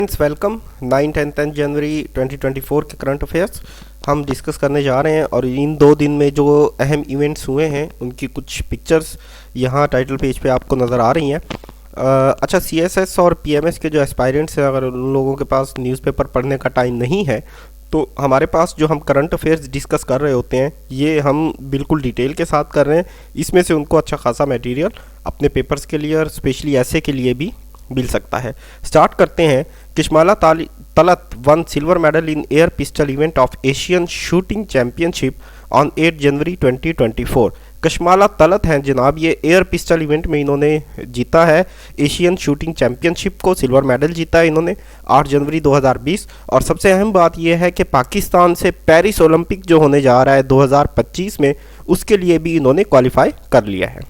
Friends welcome 9 10 10 जनवरी 2024 के current affairs हम discuss करने जा रहे हैं। और इन 2 दिन में जो अहम इवेंट्स हुए हैं उनकी कुछ पिक्चर्स यहाँ टाइटल पेज पे आपको नज़र आ रही हैं। अच्छा, सीएसएस और पीएमएस के जो एस्पायरेंट्स हैं, अगर उन लोगों के पास न्यूज़पेपर पढ़ने का टाइम नहीं है तो हमारे पास जो हम करंट अफेयर्स डिस्कस कर रहे होते हैं ये हम बिल्कुल डिटेल के साथ कर रहे हैं। इसमें से उनको अच्छा खासा मटेरियल अपने पेपर्स के लिए और स्पेशली ऐसे के लिए भी मिल सकता है। स्टार्ट करते हैं। Kishmala Talat won silver medal in air pistol event of Asian shooting championship on 8 January 2024। Kashmala Talat हैं जनाब, ये एयर पिस्टल इवेंट में इन्होंने जीता है एशियन शूटिंग चैंपियनशिप को, सिल्वर मेडल जीता है इन्होंने 8 जनवरी 2020। और सबसे अहम बात यह है कि पाकिस्तान से पेरिस ओलंपिक जो होने जा रहा है 2025 में, उसके लिए भी इन्होंने क्वालिफाई कर लिया है।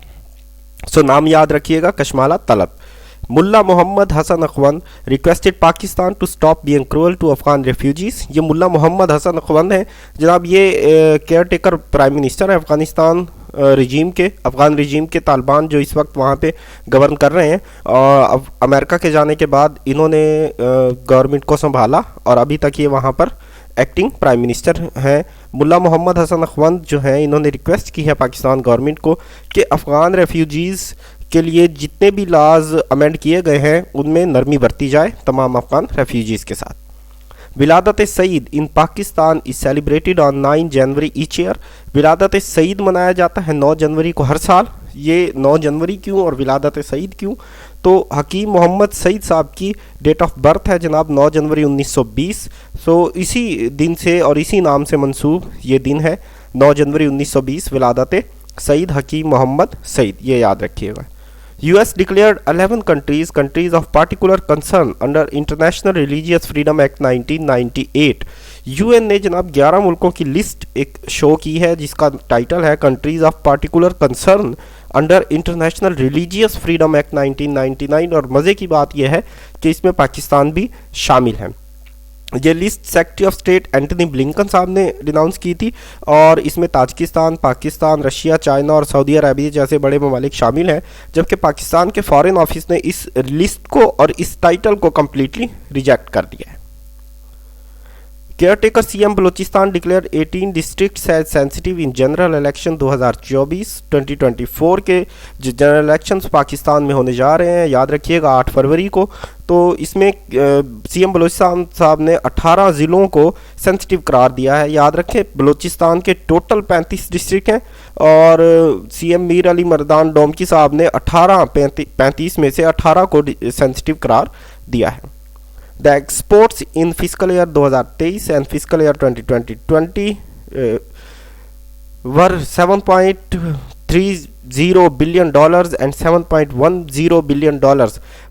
सो नाम याद रखिएगा, Kashmala Talat. Mulla Mohammad Hasan Akhund requested Pakistan to stop being cruel to Afghan refugees. ये मुल्ला मोहम्मद हसन अखवंद हैं जनाब, ये केयर टेकर प्राइम मिनिस्टर है अफगानिस्तान अफगान रिजीम के तालिबान जो इस वक्त वहाँ पे गवर्न कर रहे हैं। और अमेरिका के जाने के बाद इन्होंने गवर्नमेंट को संभाला और अभी तक ये वहाँ पर एक्टिंग प्राइम मिनिस्टर हैं। मुल्ला मोहम्मद हसन अखवंद जो हैं इन्होंने रिक्वेस्ट की है पाकिस्तान गवर्नमेंट को कि अफ़गान रेफ्यूजीज़ के लिए जितने भी लॉज अमेंड किए गए हैं उनमें नरमी बरती जाए तमाम अफ़गान रेफ्यूजीज़ के साथ। Wiladat Saeed in Pakistan is celebrated on 9 January each year. Wiladat Saeed मनाया जाता है 9 जनवरी को हर साल। ये 9 जनवरी क्यों और विलादत सईद क्यों? तो हकीम मोहम्मद सईद साहब की डेट ऑफ बर्थ है जनाब 9 जनवरी 1920। सो इसी दिन से और इसी नाम से मंसूब ये दिन है 9 जनवरी 1920, विलादत सईद हकीम मोहम्मद सईद, ये याद रखिएगा। US declared 11 countries of particular concern under International Religious Freedom Act 1998। UN ने जनाब 11 मुल्कों की लिस्ट एक शो की है जिसका टाइटल है countries of particular concern under international religious freedom act 1999। और मज़े की बात यह है कि इसमें पाकिस्तान भी शामिल है। ये list secretary of state Antony Blinken साहब ने डिनाउंस की थी और इसमें ताजिकिस्तान, पाकिस्तान, रशिया, चाइना और सऊदी अरबिया जैसे बड़े ममालिक शामिल हैं, जबकि पाकिस्तान के फॉरेन ऑफिस ने इस लिस्ट को और इस टाइटल को कम्प्लीटली रिजेक्ट कर दिया है। Caretaker CM Balochistan declare 18 districts as sensitive in general election 2024 के जो जनरल इलेक्शंस पाकिस्तान में होने जा रहे हैं, याद रखिएगा 8 फरवरी को। तो इसमें सीएम बलूचिस्तान साहब ने 18 ज़िलों को सेंसिटिव करार दिया है। याद रखें बलूचिस्तान के टोटल 35 डिस्ट्रिक्ट हैं और सीएम मीर अली मर्दान डोमकी साहब ने 35 में से 18 को सेंसिटिव करार दिया है। The exports in physical year 2023 and physical year 2020 were $7.30 billion and $7.10 billion.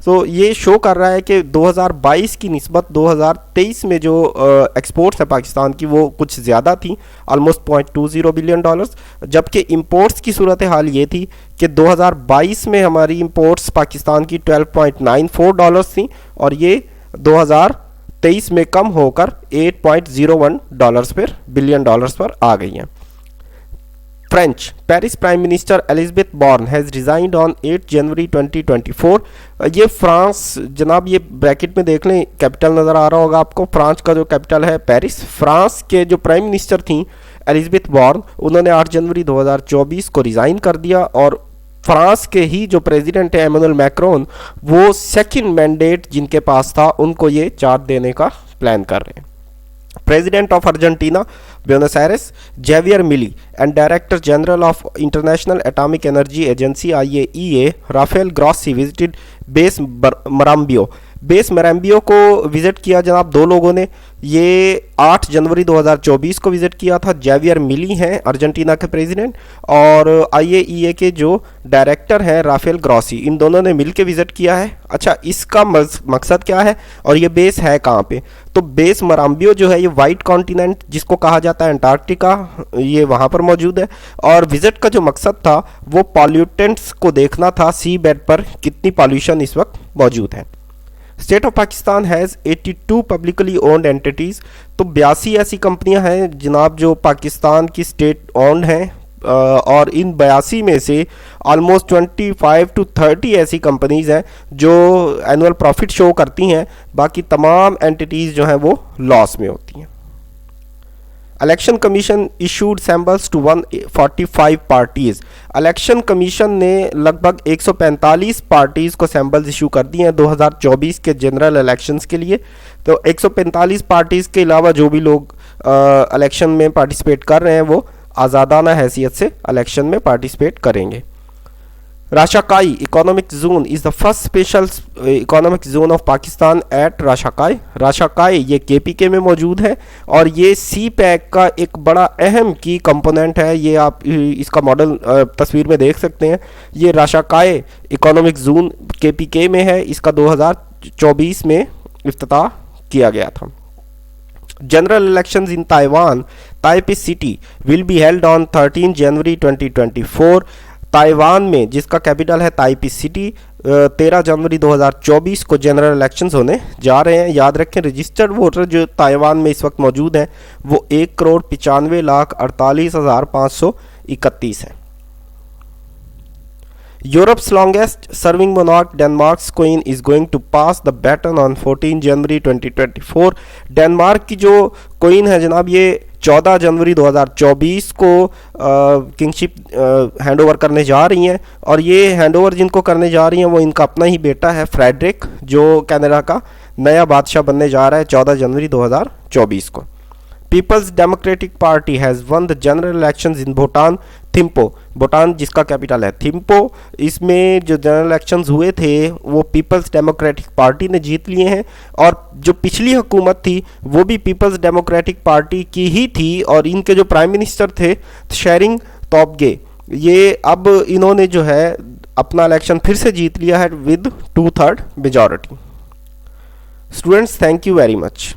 So ये शो कर रहा है कि 2022 की निस्बत 2023 में जो एक्सपोर्ट्स है पाकिस्तान की वो कुछ ज़्यादा थी, ऑलमोस्ट $0.20 बिलियन, जबकि इंपोर्ट्स की सूरत हाल ये थी कि 2022 में हमारी इंपोर्ट्स पाकिस्तान की $12.94 थी और ये 2023 में कम होकर $8.01 पर बिलियन पर आ गई हैं। French Paris prime minister Elizabeth Borne has resigned on 8 January 2024। ये फ्रांस जनाब, ये ब्रैकेट में देख लें, कैपिटल नज़र आ रहा होगा आपको, फ्रांस का जो कैपिटल है पेरिस। फ्रांस के जो प्राइम मिनिस्टर थी एलिजाबेथ बॉर्न, उन्होंने 8 जनवरी 2024 को रिज़ाइन कर दिया और फ्रांस के ही जो प्रेसिडेंट है एमेनुअल मैक्रोन, वो सेकंड मैंडेट जिनके पास था उनको ये चार्ज देने का प्लान कर रहे हैं। President of Argentina, Buenos Aires, Javier Milei, and Director General of International Atomic Energy Agency (IAEA), Rafael Grossi visited Base Marambio। Base Marambio को विज़िट किया जनाब 2 लोगों ने। ये 8 जनवरी 2024 को विज़िट किया था। जेवियर मिली हैं अर्जेंटीना के प्रेसिडेंट और IAEA के जो डायरेक्टर हैं राफेल ग्रॉसी, इन दोनों ने मिल के विज़िट किया है। अच्छा, इसका मकसद क्या है और ये बेस है कहाँ पे? तो बेस मराम्बियो जो है ये वाइट कॉन्टिनेंट जिसको कहा जाता है अंटार्कटिका, ये वहाँ पर मौजूद है। और विज़िट का जो मकसद था वो पॉल्यूटेंट्स को देखना था, सी बेड पर कितनी पॉल्यूशन इस वक्त मौजूद है। State of Pakistan has 82 publicly owned entities. तो 82 ऐसी कंपनियां हैं जनाब जो पाकिस्तान की स्टेट ओन्ड हैं, और इन 82 में से ऑलमोस्ट 25 to 30 ऐसी कंपनीज हैं जो एनुअल प्रॉफिट शो करती हैं, बाकी तमाम एंटिटीज़ जो हैं वो लॉस में होती हैं। Election commission issued samples to 145 parties. Election commission ने लगभग 145 पार्टीज को सैम्पल्स इशू कर दिए हैं 2024 के जनरल इलेक्शंस के लिए। तो 145 पार्टीज के अलावा जो भी लोग इलेक्शन में पार्टिसिपेट कर रहे हैं वो आज़ादाना हैसियत से इलेक्शन में पार्टिसिपेट करेंगे। Rashakai economic zone is the first special economic zone of Pakistan at Rashakai. Rashakai ये केपीके में मौजूद है और ये सी पैक का एक बड़ा अहम की कंपोनेंट है। ये आप इसका मॉडल तस्वीर में देख सकते हैं। ये राशाकाई इकोनॉमिक जोन केपीके में है। इसका 2024 में इफ्तिताह किया गया था। General elections in Taiwan, Taipei City will be held on 13 January 2024। Taiwan में जिसका कैपिटल है ताइपी सिटी 13 जनवरी 2024 को जनरल इलेक्शंस होने जा रहे हैं। याद रखें रजिस्टर्ड वोटर जो ताइवान में इस वक्त मौजूद हैं वो 1,95,48,531 हैं। Europe's longest serving monarch Denmark's queen is going to pass the baton on 14 जनवरी 2024। डेनमार्क की जो क्वीन है जनाब ये 14 जनवरी 2024 को किंगशिप हैंड ओवर करने जा रही हैं और ये हैंड ओवर जिनको करने जा रही हैं वो इनका अपना ही बेटा है फ्रेडरिक जो कनाडा का नया बादशाह बनने जा रहा है 14 जनवरी 2024 को। Peoples democratic party has won the general elections in Bhutan Thimphu. Bhutan जिसका कैपिटल है थिम्पो, इसमें जो जनरल इलेक्शंस हुए थे वो पीपल्स डेमोक्रेटिक पार्टी ने जीत लिए हैं और जो पिछली हुकूमत थी वो भी पीपल्स डेमोक्रेटिक पार्टी की ही थी और इनके जो प्राइम मिनिस्टर थे शेरिंग तोब्गे, ये अब इन्होंने जो है अपना इलेक्शन फिर से जीत लिया है with 2/3 majority. Students, thank you very much.